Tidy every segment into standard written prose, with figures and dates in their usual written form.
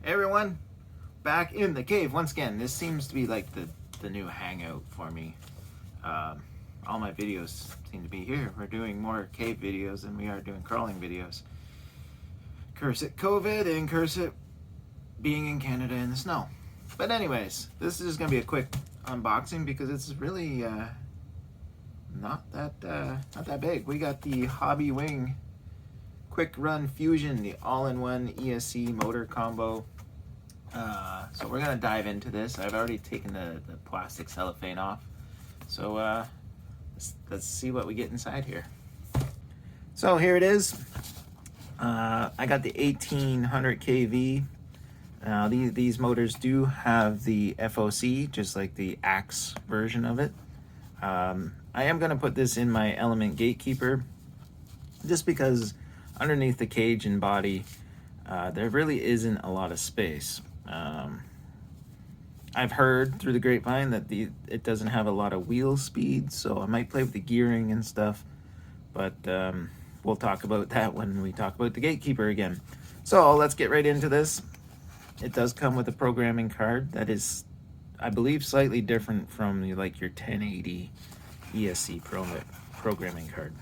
Hey everyone, back in the cave once again. This seems to be like the new hangout for me. All my videos seem to be here. We're doing more cave videos than we are doing crawling videos. Curse it COVID and curse it being in Canada in the snow. But anyways, this is going to be a quick unboxing because it's really not that big. We got the Hobbywing QuicRun Fusion, the all-in-one ESC motor combo. So we're gonna dive into this. I've already taken the plastic cellophane off. So let's see what we get inside here. So here it is. I got the 1800 kV. These motors do have the FOC, just like the Axe version of it. I am gonna put this in my Element Gatekeeper, just because underneath the cage and body, there really isn't a lot of space. I've heard through the grapevine that it doesn't have a lot of wheel speed, so I might play with the gearing and stuff, but we'll talk about that when we talk about the Gatekeeper again. So let's get right into this. It does come with a programming card that is, I believe, slightly different from your 1080 ESC programming card.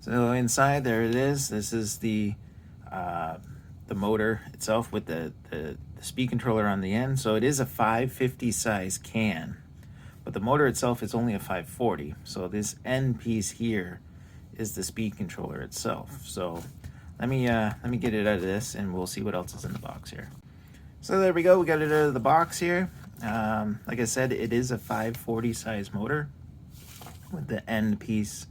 So inside, there it is. This is the motor itself with the speed controller on the end. So it is a 550 size can, but the motor itself is only a 540. So this end piece here is the speed controller itself. So let me get it out of this, and we'll see what else is in the box here. So there we go. We got it out of the box here. Like I said, it is a 540 size motor with the end piece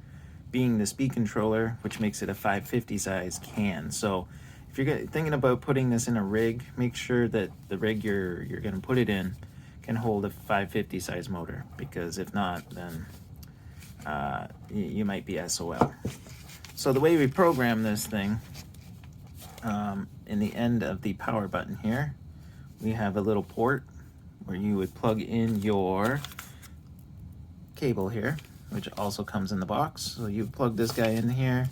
being the speed controller, which makes it a 550 size can. So if you're thinking about putting this in a rig, make sure that the rig you're going to put it in can hold a 550 size motor, because if not, then you might be SOL. So the way we program this thing, in the end of the power button here, we have a little port where you would plug in your cable here, which also comes in the box. So you plug this guy in here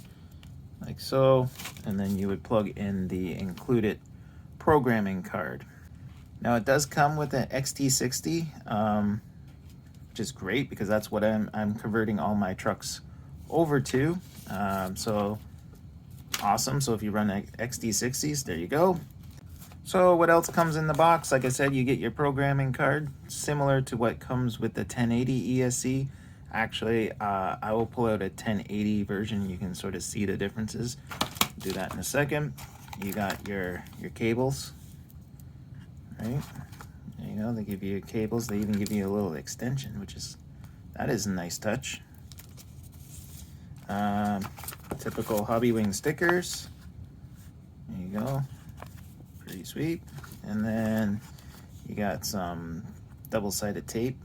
like so, and then you would plug in the included programming card. Now it does come with an XT60, which is great because that's what I'm converting all my trucks over to. So awesome. So if you run XT60s, there you go. So what else comes in the box? Like I said, you get your programming card, similar to what comes with the 1080 ESC. Actually, I will pull out a 1080 version. You can sort of see the differences. Do that in a second. You got your cables, right? There you go. They give you cables. They even give you a little extension, that is a nice touch. Typical Hobbywing stickers. There you go. Pretty sweet. And then you got some double-sided tape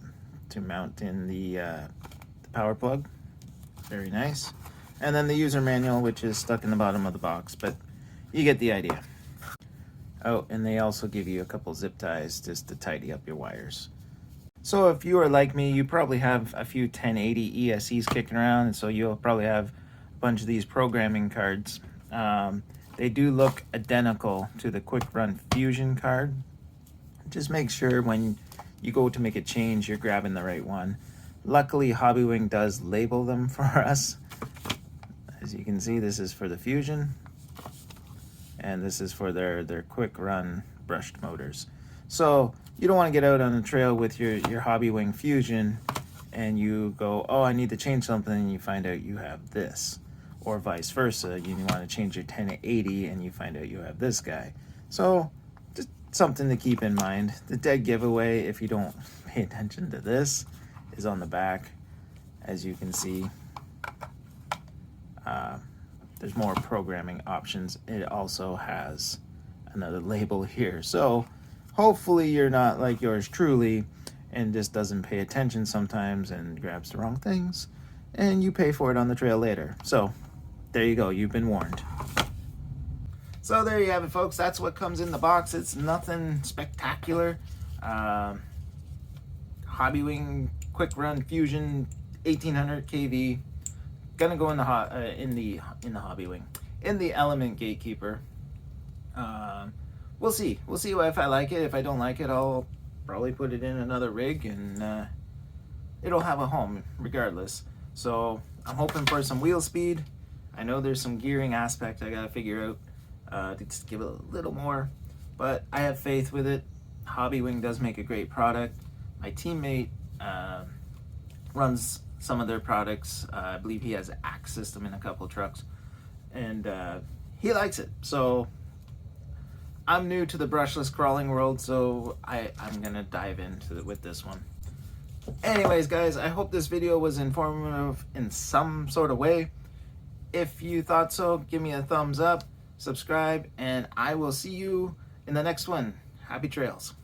to mount in the power plug. Very nice. And then the user manual, which is stuck in the bottom of the box, but you get the idea. Oh, and they also give you a couple zip ties just to tidy up your wires. So if you are like me, you probably have a few 1080 ESCs kicking around, and so you'll probably have a bunch of these programming cards. They do look identical to the QuicRun Fusion card. Just make sure when you go to make a change, you're grabbing the right one. Luckily, Hobbywing does label them for us. As you can see, this is for the Fusion, and this is for their QuicRun brushed motors. So you don't want to get out on the trail with your Hobbywing Fusion and you go, oh, I need to change something, and you find out you have this. Or vice versa, you want to change your 1080 and you find out you have this guy. So just something to keep in mind. The dead giveaway, if you don't pay attention to this, is on the back. As you can see, there's more programming options. It also has another label here. So hopefully you're not like yours truly and just doesn't pay attention sometimes and grabs the wrong things, and you pay for it on the trail later. So there you go, you've been warned. So there you have it, folks. That's what comes in the box. It's nothing spectacular. Hobbywing QuicRun Fusion 1800 kV. Gonna go in the Hobbywing, in the Element Gatekeeper. we'll see. We'll see if I like it. If I don't like it, I'll probably put it in another rig, and it'll have a home regardless. So I'm hoping for some wheel speed. I know there's some gearing aspect I gotta figure out to just give it a little more, but I have faith with it. Hobbywing does make a great product. My teammate runs some of their products. I believe he has an axe system in a couple of trucks, and he likes it. So I'm new to the brushless crawling world, so I'm gonna dive into it with this one. Anyways, guys, I hope this video was informative in some sort of way. If you thought so, give me a thumbs up, subscribe, and I will see you in the next one. Happy trails.